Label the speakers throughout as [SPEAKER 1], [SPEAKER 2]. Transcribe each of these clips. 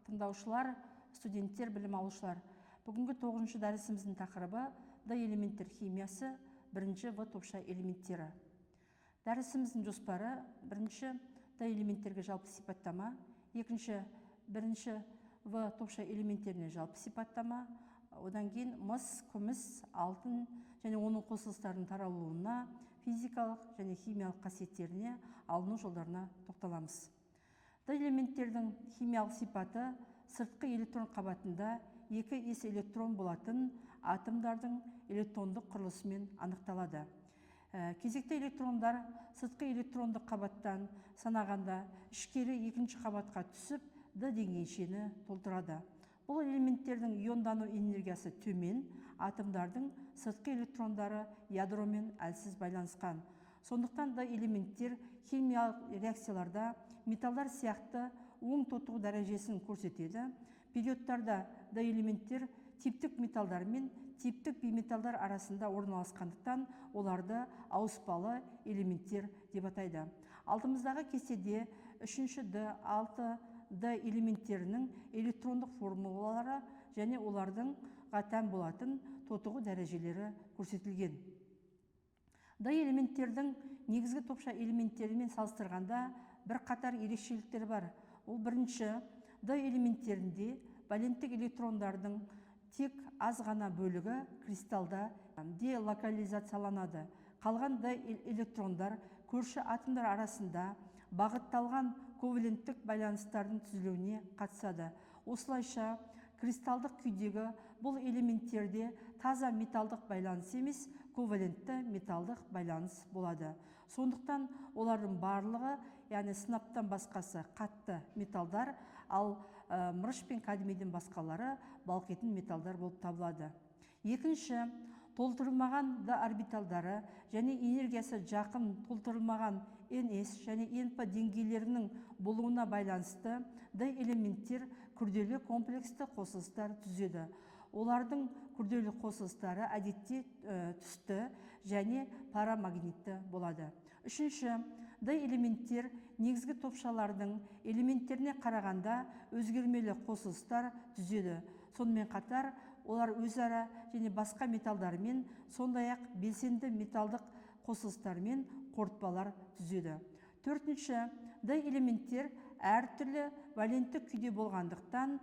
[SPEAKER 1] Тыңдаушылар, студенттер, білім алушылар. Бүгінгі 9-шы дәрісіміздің тақырыбы Д элементтер химиясы, бірінші В топша элементтері. Дәрісіміздің жоспары: бірінші Д элементтерге жалпы сипаттама, бірінші В топша элементтеріне жалпы сипаттама, одан кейін мыс, күміс, алтын және оның қосылыстарының таралуына, физикалық және химиялық қасиеттеріне, алыну жолдарына тоқталамыз. Д элементтердің химиялық сипаты сыртқы электрон қабатында 2s электрон болатын атомдардың электрондық құрылысымен анықталады. Кезекті электрондар сыртқы электрондық қабаттан санағанда ішкері екінші қабатқа түсіп, Д деңгейшені толтырады. Бұл элементтердің иондану энергиясы төмен, атомдардың сыртқы электрондары ядромен әлсіз байланысқан. Сондықтан Д элементтер химиялық реакцияларда металдар сияқты оң тотығу дәрежесін көрсетеді. Периодтарда Д элементтер типтік металдар мен типтік бейметалдар арасында орналасқандықтан оларды ауыспалы элементтер деп атайды. Алдымыздағы кестеде 3-ші Д, 6Д элементтерінің электрондық формулалары және олардың тән болатын тотығу дәрежелері көрсетілген. Д элементтердің негізгі топша элементтерімен салыстырғанда бір қатар ерекшеліктер бар. Ол бірінші, Д элементтерінде валенттік электрондардың тек аз ғана бөлігі кристалда делокализацияланады. Қалған Д электрондар көрші атомдар арасында бағытталған коваленттік байланыстардың түзілуіне қатысады. Осылайша кристалдық күйдегі бұл элементтерде таза металдық байланыс емес, ковалентті металдық байланыс болады. Сондықтан олардың барлығы, яғни сынаптан басқасы қатты металдар, ал мырыш пен кадмийден басқалары балқитын металдар болып табылады. Екінші, толтырылмаған Д орбиталдары және энергиясы жақын толтырылмаған НС және НП деңгейлерінің болуына байланысты Д элементтер күрделі комплексті қосылыстар түзеді. Олардың күрделі қосылыстары әдетте түсті және парамагнитті болады. Үшінші, Д элементтер негізгі топшалардың элементтеріне қарағанда өзгермелі қосылыстар түзеді. Сонымен қатар олар өзара және басқа металдармен, сондай-ақ белсенді металдық қосылыстармен қорытпалар түзеді. Төртінші, Д элементтер әртүрлі валенттік күйде болғандықтан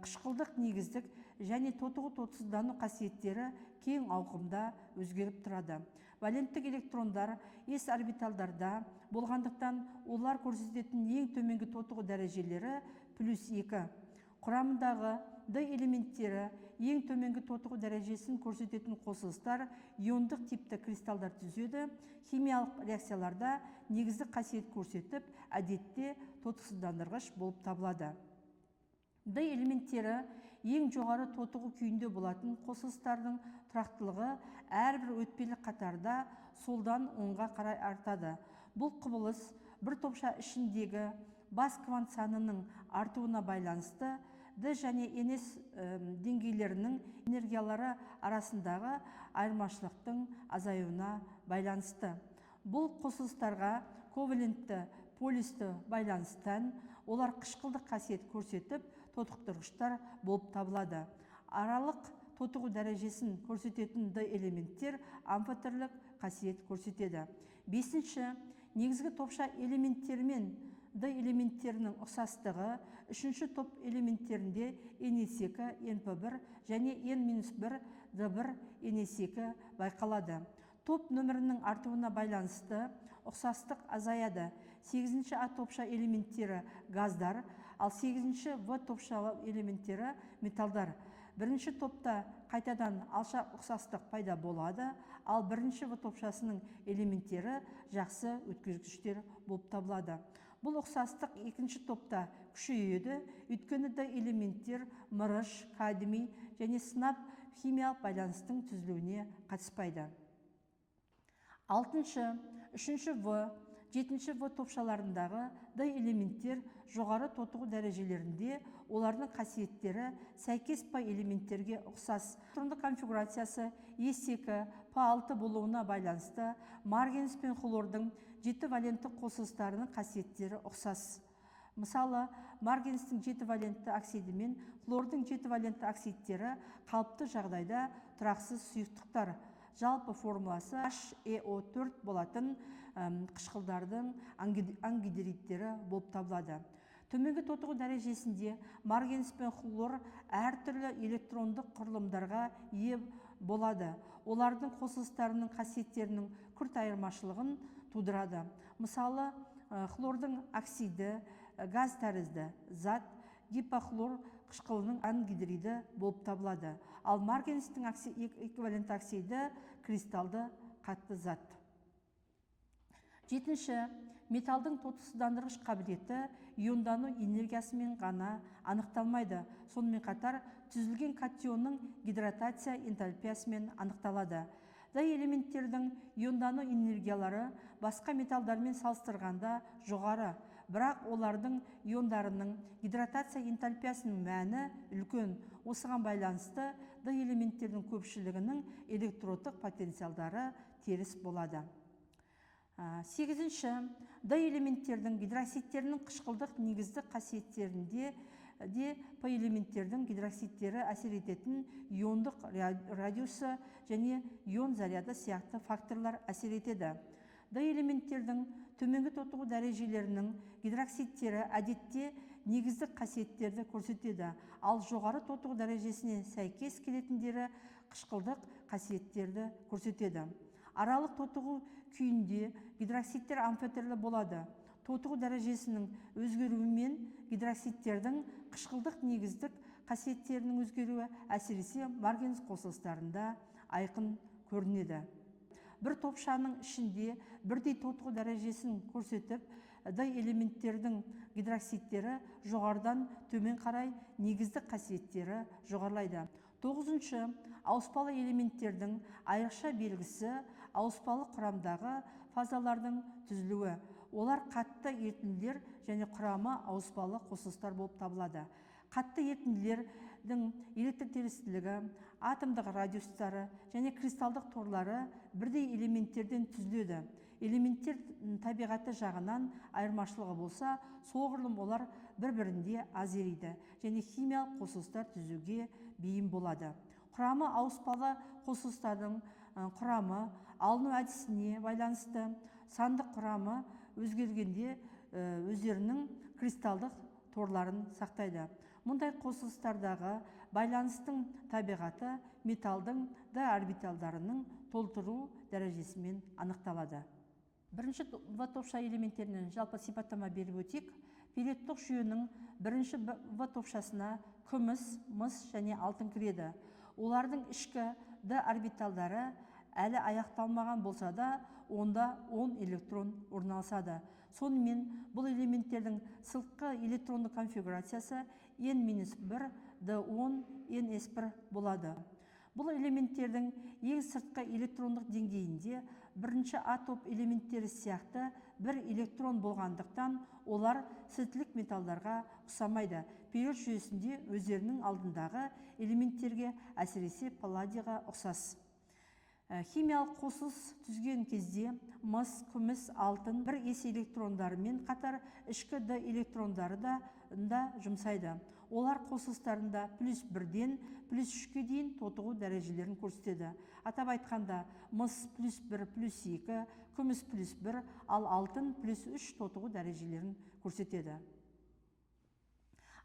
[SPEAKER 1] қышқылдық негіздік және тотығу тотсыздану қасиеттері кең ауқымда өзгеріп тұрады. Валенттік электрондар с орбиталдарда болғандықтан олар көрсететін ең төменгі тотығу дәрежелері +2. Құрамындағы Д элементтері ең төменгі тотығу дәрежесін көрсететін қосылыстар иондық типті кристалдар түзеді. Химиялық реакцияларда негіздік қасиет көрсетіп, әдетте тотықсыздандырғыш болып табылады. Д элементтері ең жоғары тотығу күйінде болатын қосылыстардың тұрақтылығы әрбір өтпелі қатарда солдан оңға қарай артады. Бұл құбылыс бір топша ішіндегі бас квант санының артуына байланысты Д және НС деңгейлерінің энергиялары арасындағы айырмашылықтың азаюына байланысты. Бұл қосылыстарға ковалентті полисті байланыстан олар қышқылдық қасиет көрсетіп, тотықтырғыштар болып табылады. Аралық тотығу дәрежесін көрсететін Д элементтер амфотерлік қасиет көрсетеді. Бесінші, негізгі топша элементтерімен Д элементтерінің ұқсастығы үшінші топ элементтерінде N2, NP1 және N-1, D1, NS2 байқалады. Топ нөмірінің артуына байланысты ұқсастық азаяды. 8-ші А топша элементтері газдар, ал 8-ші В топша элементтері металдар. Бірінші топта қайтадан алшақ ұқсастық пайда болады, ал бірінші В топшасының элементтері жақсы өткізгіштер болып табылады. Бұл ұқсастық екінші топта күшейеді, өйткені Д элементтер мырыш, кадмий және сынап химиялық байланыстың түзілуіне қатыспайды. Алтыншы, үшінші В, жетінші В топшаларындағы Д элементтер жоғары тотығу дәрежелерінде олардың қасиеттері сәйкес П элементтерге ұқсас. Электрондық конфигурациясы S2, P6 болуына байланысты марганец пен хлордың 7 валенттік қосылыстарының қасиеттері ұқсас. Мысалы, марганецтің 7 валентті оксиді мен хлордың 7 валентті оксидтері қалыпты жағдайда тұрақсыз сұйықтықтар. Жалпы формуласы HeO4 болатын қышқылдардың ангидриттері болып табылады. Төменгі тотығу дәрежесінде марганец пен хлор әртүрлі электрондық құрылымдарға ие болады. Олардың қосылыстарының қасиеттерінің күрт айырмашылығын тудырады. Мысалы, хлордың оксиді газ тәрізді зат гипохлор қышқылының ангидриді болып табылады. Ал марганецтің эквивалентті оксиді кристалды қатты зат. Жетінші, металдың тотықсыздандырғыш қабілеті иондану энергиясымен ғана анықталмайды. Сонымен қатар түзілген катионның гидратация энтальпиясымен анықталады. Элементтердің иондану энергиялары басқа металдармен салыстырғанда жоғары, бірақ олардың иондарының гидратация энтальпиясының мәні үлкен. Осыған байланысты элементтердің көпшілігінің электродтық потенциалдары теріс болады. Сегізінші, элементтердің гидроксидтерінің қышқылдық негіздік қасиеттерінде элементтердің гидроксидтері әсер ететін иондық радиусы және ион заряды сияқты факторлар әсер етеді. Элементтердің төменгі тотығу дәрежелерінің гидроксидтері әдетте негіздік қасиеттерді көрсетеді, ал жоғары тотығу дәрежесіне сәйкес келетіндері қышқылдық қасиеттерді көрсетеді. Аралық тотығу күйінде гидроксидтер амфитерлі болады. Тотығу дәрежесінің өзгеруімен гидроксидтердің қышқылдық негіздік қасиеттерінің өзгеруі әсіресе марганец қосылыстарында айқын көрінеді. Бір топшаның ішінде бірдей тотығу дәрежесін көрсетіп, элементтердің гидроксидтері жоғарыдан төмен қарай негіздік қасиеттері жоғарылайды. Тоғызыншы, ауыспалы элементтердің айрықша белгісі ауыспалы құрамдағы фазалардың түзілуі. Олар қатты ерітінділер және құрамы ауыспалы қосылыстар болып табылады. Қатты ерітінділердің электротелестілігі, атомдық радиустары және кристалдық торлары бірдей элементтерден түзіледі. Элементтер табиғаты жағынан айырмашылығы болса, соғұрлым олар бір-бірінде аз ериді және химиялық қосылыстар түзуге бейім болады. Құрамы ауыспалы қосылыстардың құрамы алыну әдісіне байланысты сандық құрамы өзгергенде өздерінің кристалдық торларын сақтайды. Мұндай қосылыстардағы байланыстың табиғаты металдың орбиталдарының толтыру дәрежесімен анықталады. Бірінші В топша элементтерінің жалпы сипаттама беріп өтейік. Периодтық жүйенің бірінші В топшасына күміс, мыс және алтын кіреді. Олардың ішкі D орбиталдары әлі аяқталмаған болса да, онда 10 электрон орналасады. Сонымен бұл элементтердің сыртқы электронды конфигурациясы N-1, D10, NS1 болады. Бұл элементтердің ең сыртқы электрондық деңгейінде бірінші А топ элементтері сияқты бір электрон болғандықтан олар сілтілік металдарға ұқсамайды. Период жүйесінде өздерінің алдындағы элементтерге әсіресе палладийға ұқсас. Химиялық қосылыс түзген кезде мыс, күміс, алтын бір ес электрондарымен қатар ішкі D электрондары да жұмсайды. Олар қосылыстарында плюс 1-ден плюс 3-ке дейін тотығу дәрежелерін көрсетеді. Атап айтқанда, мыс плюс 1, плюс 2, күміс плюс 1, ал алтын плюс 3 тотығу дәрежелерін көрсетеді.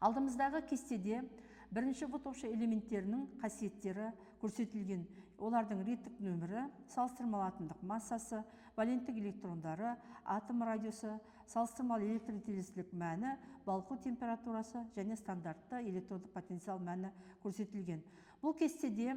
[SPEAKER 1] Алдымыздағы кестеде бірінші В топша элементтерінің қасиеттері көрсетілген. Олардың реттік нөмірі, салыстырмалы атомдық массасы, валенттік электрондары, атом радиусы, салыстырмалы электротелестілік мәні, балқу температурасы және стандартты электрондық потенциал мәні көрсетілген. Бұл кестеде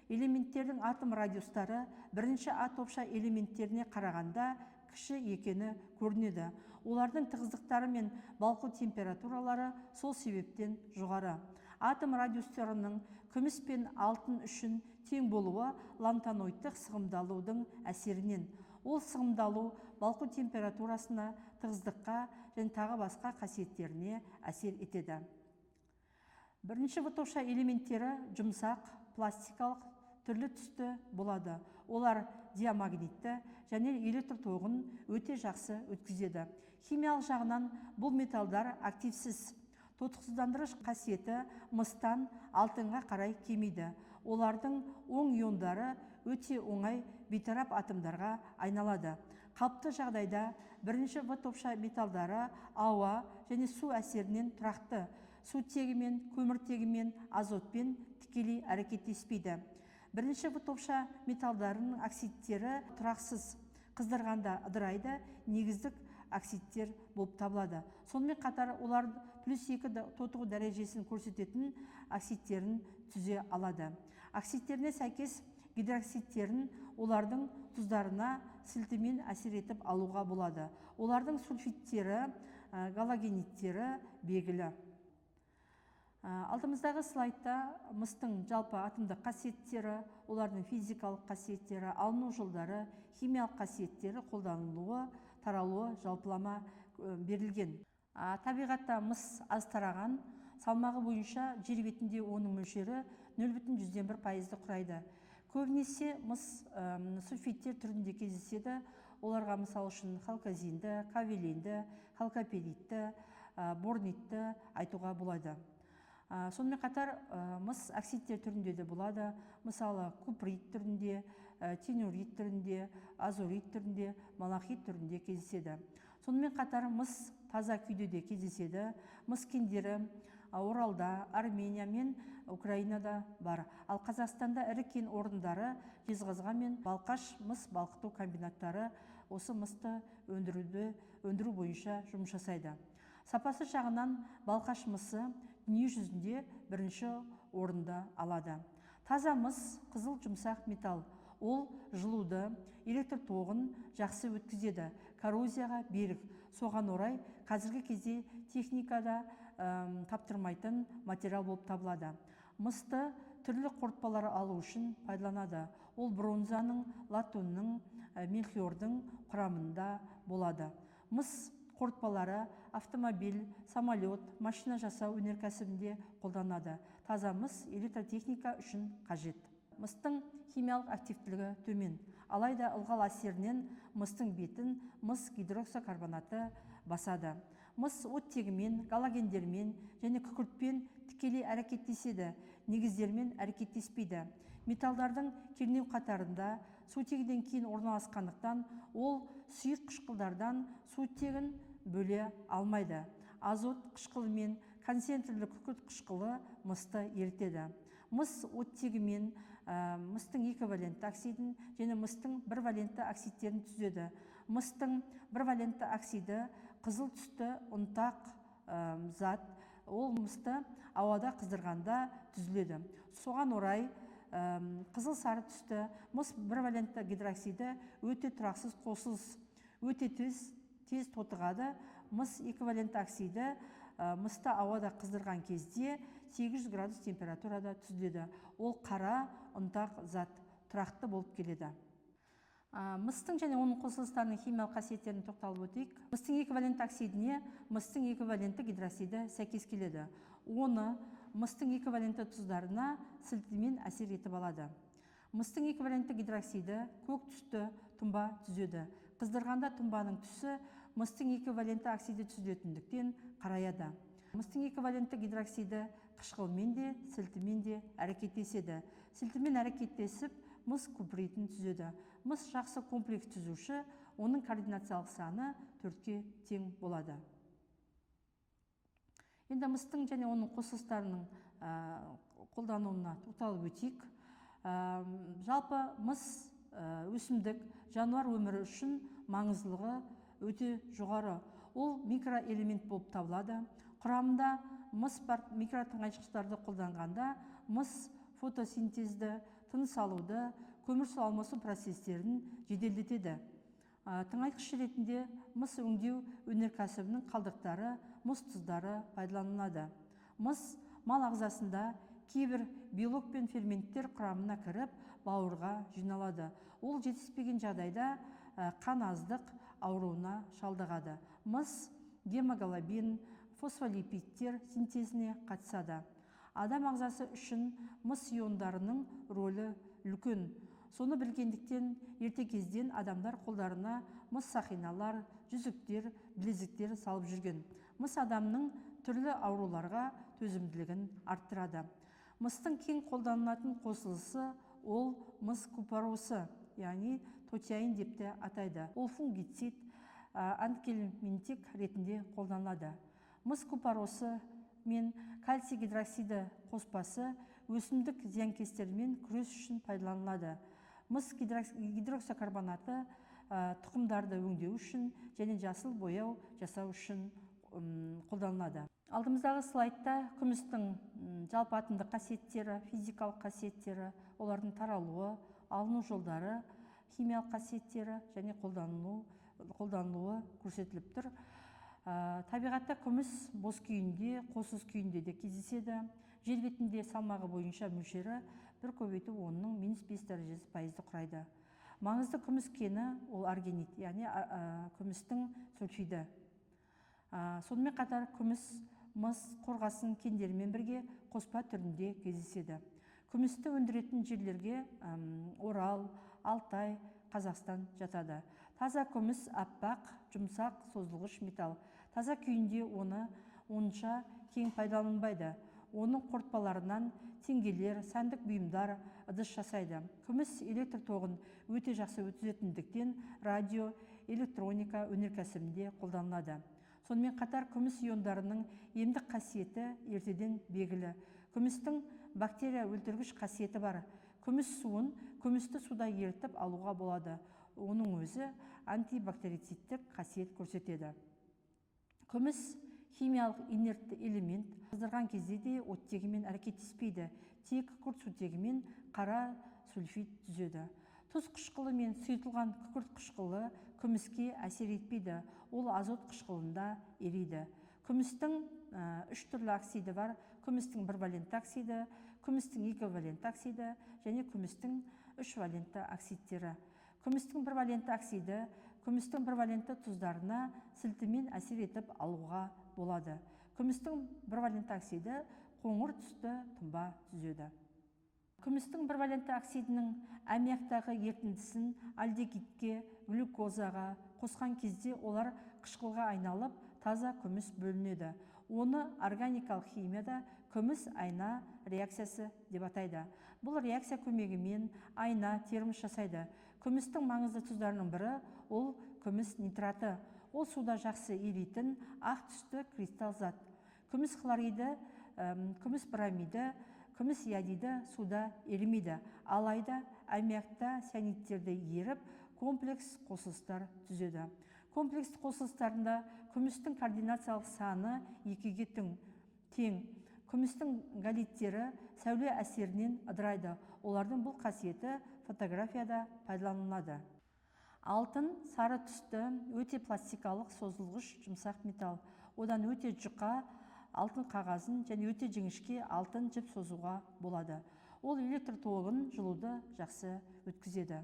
[SPEAKER 1] элементтердің атом радиустары бірінші А топша элементтеріне қарағанда кіші екені көрінеді. Олардың тығыздықтары мен балқу температуралары сол себептен жоғары. Атом радиустарының күміс пен алтын үшін тең болуы лантаноидтық сығымдалудың әсерінен. Ол сығымдалу балқу температурасына, тығыздыққа және тағы басқа қасиеттеріне әсер етеді. Бірінші В топша элементтері жұмсақ, пластикалық түрлі түсті болады. Олар диамагнитті және электр тоғын өте жақсы өткізеді. Химиялық жағынан бұл металдар активсіз. Тотықсыздандырғыш қасиеті мыстан алтынға қарай кемиді. Олардың оң иондары өте оңай бейтарап атомдарға айналады. Қалыпты жағдайда бірінші В топша металдары ауа және су әсерінен тұрақты. Сутегімен, көміртегімен, азотпен тікелей әрекеттеспейді. Бірінші В топша металдарының оксидтері тұрақсыз, қыздырғанда ыдырайды, негіздік оксидтер болып табылады. Сонымен қатар олар +2 тотығу дәрежесін көрсететін оксидтерін түзе алады. Оксидтеріне сәйкес гидроксидтерін олардың тұздарына сілтімен әсер етіп алуға болады. Олардың сульфидтері, галогениттері белгілі. Алдымыздағы слайдта мыстың жалпы атомдық қасиеттері, олардың физикалық қасиеттері, алыну жолдары, химиялық қасиеттері, қолданылуы, таралуы жалпылама берілген. Табиғатта мыс аз тараған, салмағы бойынша жер бетінде оның мөлшері 0,1% құрайды. Көбінесе мыс сульфидтер түрінде кездеседі. Оларға мысал үшін халказинді, кавелинді, халкопиритті, борнитті айтуға болады. Сонымен қатар мыс оксидтер түрінде де болады. Мысалы куприт түрінде, тенурит түрінде, азурит түрінде, малахит түрінде кездеседі. Сонымен қатар мыс таза күйде де кездеседі. Мыс кендері Оралда, Армения мен Украинада бар. Ал Қазақстанда ірі кен орындары Жезқазған мен Балқаш мыс балқыту комбинаттары осы мысты өндіру бойынша жұмыс жасайды. Сапасы жағынан Балқаш мысы дүние жүзінде бірінші орында алады. Таза мыс қызыл жұмсақ металл. Ол жылуды, электр тоғын жақсы өткізеді, коррозияға берік. Соған орай қазіргі кезде техникада таптырмайтын материал болып табылады. Мысты түрлі қорытпалары алу үшін пайдаланады. Ол бронзаның, латунның, мельхиордың құрамында болады. Мыс қорытпалары автомобиль, самолет, машина жасау өнеркәсібінде қолданады. Таза мыс электротехника үшін қажет. Мыстың химиялық активтілігі төмен. Алайда ылғал әсерінен мыстың бетін мыс гидроксокарбонаты басады. Мыс оттегімен, галогендермен және күкіртпен тікелей әрекеттеседі, негіздермен әрекеттеспейді. Металдардың кернеу қатарында сутегіден кейін орналасқандықтан ол сұйық қышқылдардан сутегін бөле алмайды. Азот қышқылы мен концентрлі күкірт қышқылы мысты ерітеді. Мыс оттегімен мыстың эквивалентті оксидін және мыстың бірвалентті оксидтерін түзеді. Мыстың бірвалентті оксиді қызыл түсті ұнтақ зат, ол мысты ауада қыздырғанда түзіледі. Соған орай қызыл сары түсті мыс бірвалентті гидроксиді өте тұрақсыз қосылыс, өте тез тотығады. Мыс эквивалентті оксиді мысты ауада қыздырған кезде 800 градус температурада түзіледі. Ол қара ұнтақ зат тұрақты болып келеді. Мыстың және оның қосылыстарының химиялық қасиеттерін тоқталып өтейік. Мыстың эквивалентті оксидіне мыстың эквивалентті гидроксиді сәйкес келеді. Оны мыстың эквивалентті тұздарына сілтімен әсер етіп алады. Мыстың эквивалентті гидроксиді көк түсті тұнба түзеді. Қыздырғанда тұнбаның түсі мыстың эквивалентті оксиді түзілетіндіктен қараяды. Мыстың эквивалентті гидроксиді қышқылмен де, сілтімен де әрекеттеседі. Сілтімен әрекеттесіп, мыс купритін түзеді. Мыс жақсы комплекс түзуші, оның координациялық саны 4-ке тең болады. Енді мыстың және оның қосылыстарының қолдануына тоқталып өтейік. Жалпы мыс өсімдік, жануар өмірі үшін маңыздылығы өте жоғары. Ол микроэлемент болып табылады. Құрамында мыс бар микротыңайшықтарды қолданғанда мыс фотосинтезді, тыныс алуды, көмір су алмасу процестерін жеделдетеді. Тыңайтқыш ретінде мыс өңдеу өнеркәсібінің қалдықтары, мыс тұздары пайдаланылады. Мыс мал ағзасында кейбір белок пен ферменттер құрамына кіріп, бауырға жиналады. Ол жетіспеген жағдайда қан аздық ауруына шалдығады. Мыс гемоглобин, фосфолипидтер синтезіне қатысады. Адам ағзасы үшін мыс иондарының рөлі үлкен. Соны білгендіктен ерте кезден адамдар қолдарына мыс сақиналар, жүзіктер, білезіктер салып жүрген. Мыс адамның түрлі ауруларға төзімділігін арттырады. Мыстың кең қолданылатын қосылысы ол мыс купаросы, яғни тотиаин деп те атайды. Ол фунгицид, анкельминтик ретінде қолданылады. Мыс купаросы мен кальций гидроксиді қоспасы өсімдік зиянкестермен күрес үшін пайдаланылады. Мыс гидроксокарбонаты тұқымдарды өңдеу үшін және жасыл бояу жасау үшін қолданылады. Алдымыздағы слайдта күмістің жалпы атомдық қасиеттері, физикалық қасиеттері, олардың таралуы, алыну жолдары, химиялық қасиеттері және қолданылуы көрсетіліп тұр. Табиғатта күміс бос күйінде, қоссыз күйінде де кездеседі. Жер бетінде салмағы бойынша мөлшері 1/10-ның -5 дәрежесі пайызды құрайды. Маңызды күміс кені ол аргенит, яғни күмістің сульфиді. Сонымен қатар күміс, мыс, қорғасын кендерімен бірге қоспа түрінде кездеседі. Күмісті өндіретін жерлерге Орал, Алтай, Қазақстан жатады. Таза күміс аппақ, жұмсақ, созылғыш металл. Таза күйінде оны онша кең пайдаланбайды. Оның қорытпаларынан теңгелер, сәндік бұйымдар, ыдыс жасайды. Күміс электр тоғын өте жақсы өткізетіндіктен радио, электроника өнеркәсібінде қолданылады. Сонымен қатар күміс иондарының емдік қасиеті ертеден белгілі. Күмістің бактерия өлтіргіш қасиеті бар. Күміс суын күмісті суда ерітіп алуға болады. Оның өзі антибактерицидтік қасиет көрсетеді. Күміс химиялық инертті элемент, қыздырған кезде де оттегімен әрекеттеспейді, тек күкірт сутегімен қара сульфид түзеді. Тұз қышқылы мен сұйытылған күкірт қышқылы күміске әсер етпейді, ол азот қышқылында ериді. Күмістің 3 түрлі оксиді бар: күмістің 1 валентті оксиді, күмістің 2 валентті оксиді және күмістің 3 валентті оксидтері. Күмістің 1 валентті оксиді күмістің 1 валентті тұздарына сілтімен әсер етіп алуға болады. Күмістің 1 валентті оксиді қоңыр түсті тұнба түзеді. Күмістің 1 валентті оксидінің аммиактағы ерітіндісін альдегидке, глюкозаға қосқан кезде олар қышқылға айналып, таза күміс бөлінеді. Оны органикалық химияда күміс айна реакциясы деп атайды. Бұл реакция көмегімен айна термос жасайды. Күмістің маңызды тұздарының бірі ол күміс нитраты. Ол суда жақсы еритін ақ түсті кристалл зат. Күміс хлориді, күміс бромиді, күміс иодиді суда ерімейді. Алайда аммиакта цианидтерді еріп, комплекс қосылыстар түзеді. Комплекс қосылыстарында күмістің координациялық саны 2-ге тең. Күмістің галиттері сәуле әсерінен ыдырайды. Олардың бұл қасиеті фотографияда пайдаланылады. Алтын сары түсті, өте пластикалық, созылғыш, жұмсақ металл. Одан өте жұқа алтын қағазын және өте жіңішке алтын жіп созуға болады. Ол электр тоғын жылуды жақсы өткізеді.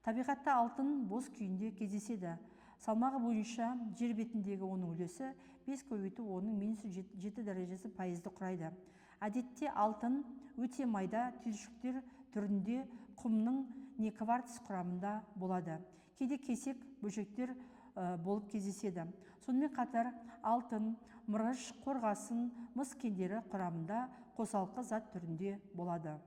[SPEAKER 1] Табиғатта алтын бос күйінде кездеседі. Салмағы бойынша жер бетіндегі оның үлесі 5/10-ның -7 дәрежесі пайызды құрайды. Әдетте алтын өте майда түйіршіктер түрінде құмның не кварц құрамында болады. Кейде кесек бөлшектер болып кездеседі. Сонымен қатар алтын, мырыш, қорғасын, мыс кендері құрамында қосалқы зат түрінде болады.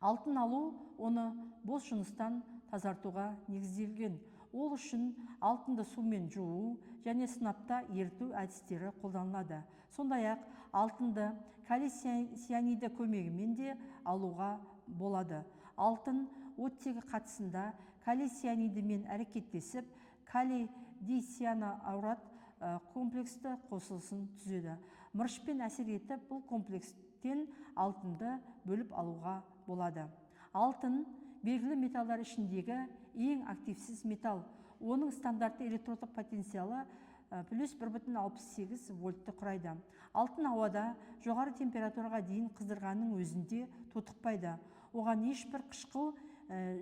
[SPEAKER 1] Алтын алу оны бос жыныстан тазартуға негізделген. Ол үшін алтынды сумен жуу және сынапта еріту әдістері қолданылады. Сондай-ақ алтынды калий цианиді көмегімен де алуға болады. Алтын оттегі қатысында калий цианидімен әрекеттесіп, калий дисцианаурат комплексті қосылысын түзеді. Мырышпен әсер етіп, бұл комплекстен алтынды бөліп алуға болады. Алтын белгілі металдар ішіндегі ең активсіз металл. Оның стандартты электродтық потенциалы плюс 1,68 вольтты құрайды. Алтын ауада жоғары температураға дейін қыздырғанның өзінде тотықпайды. Оған ешбір қышқыл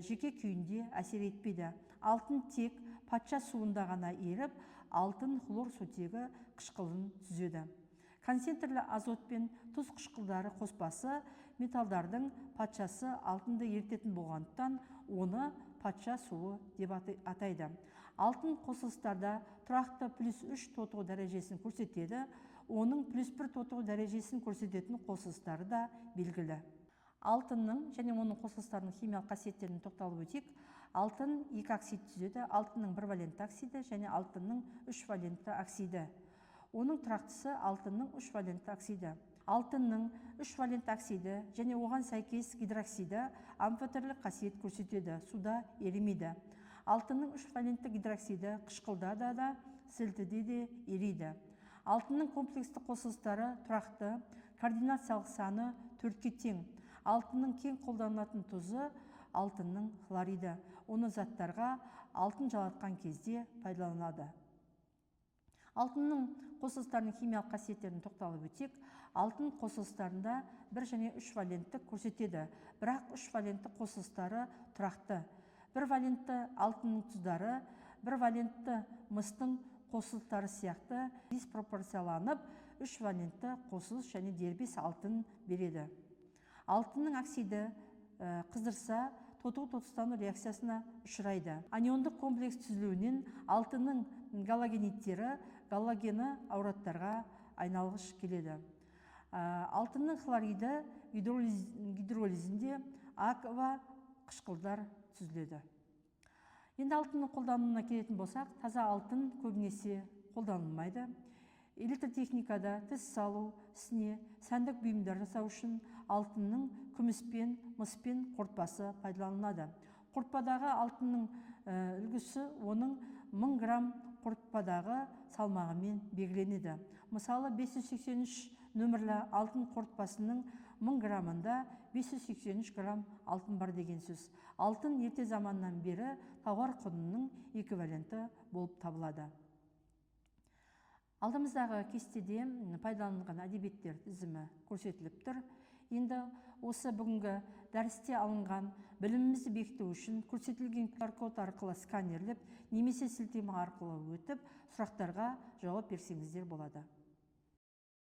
[SPEAKER 1] жеке күйінде әсер етпейді. Алтын тек патша суында ғана еріп, алтын хлор сутегі қышқылын түзеді. Концентрлі азот пен тұз қышқылдары қоспасы металдардың патшасы алтынды ерітетін болғандықтан оны патша суы деп атайды. Алтын қосылыстарда тұрақты +3 тотығу дәрежесін көрсетеді. Оның +1 тотығу дәрежесін көрсететін қосылыстары да белгілі. Алтынның және оның қосылыстарының химиялық қасиеттеріне тоқталып өтейік. Алтын 2 оксид түзеді, алтынның 1 валентті оксиді және алтынның 3 валентті оксиді. Оның тұрақтысы алтынның 3 валентті оксиді. Алтынның 3 валентті оксиді және оған сәйкес гидроксиді амфотерлік қасиет көрсетеді, суда ерімейді. Алтынның 3 валентті гидроксиді қышқылдада да, сілтіде де ериді. Алтынның комплексті қосылыстары тұрақты, координациялық саны 4-ке тең. Алтынның кең қолданылатын тұзы алтынның хлориді. Оны заттарға алтын жалатқан кезде пайдаланады. Алтынның қосылыстарының химиялық қасиеттерін тоқталып өтек. Алтын қосылыстарында 1 және 3 валенттік көрсетеді, бірақ 3 валентті қосылыстары тұрақты. 1 валентті алтынның тұздары 1 валентті мыстың қосылыстары сияқты диспропорцияланып 3 валентті қосылыс және дербес алтын береді. Алтынның оксиді қыздырса тотығу-тотыстану реакциясына ұшырайды. Аниондық комплекс түзілуінен алтынның галогениттері галогені аураттарға айналғыш келеді. Алтынның хлориді гидролизінде аква қышқылдар түзіледі. Енді алтынның қолдануына келетін болсақ, таза алтын көбінесе қолданылмайды. Электротехникада тіс салу ісіне, сәндік бұйымдар жасау үшін алтынның күміспен, мыспен қорытпасы пайдаланылады. Қорытпадағы алтынның үлгісі оның 1000 грамм қорытпадағы салмағымен белгіленеді. Мысалы 583 нөмірлі алтын қорытпасының 1000 граммында 583 грамм алтын бар деген сөз. Алтын ерте заманнан бері тауар құнының эквиваленті болып табылады. Алдымыздағы кестеде пайдаланылған әдебиеттер тізімі көрсетіліп тұр. Енді осы бүгінгі дәрісте алынған білімімізді бекіту үшін көрсетілген QR-код арқылы сканерлеп немесе сілтеме арқылы өтіп сұрақтарға жауап берсеңіздер болады.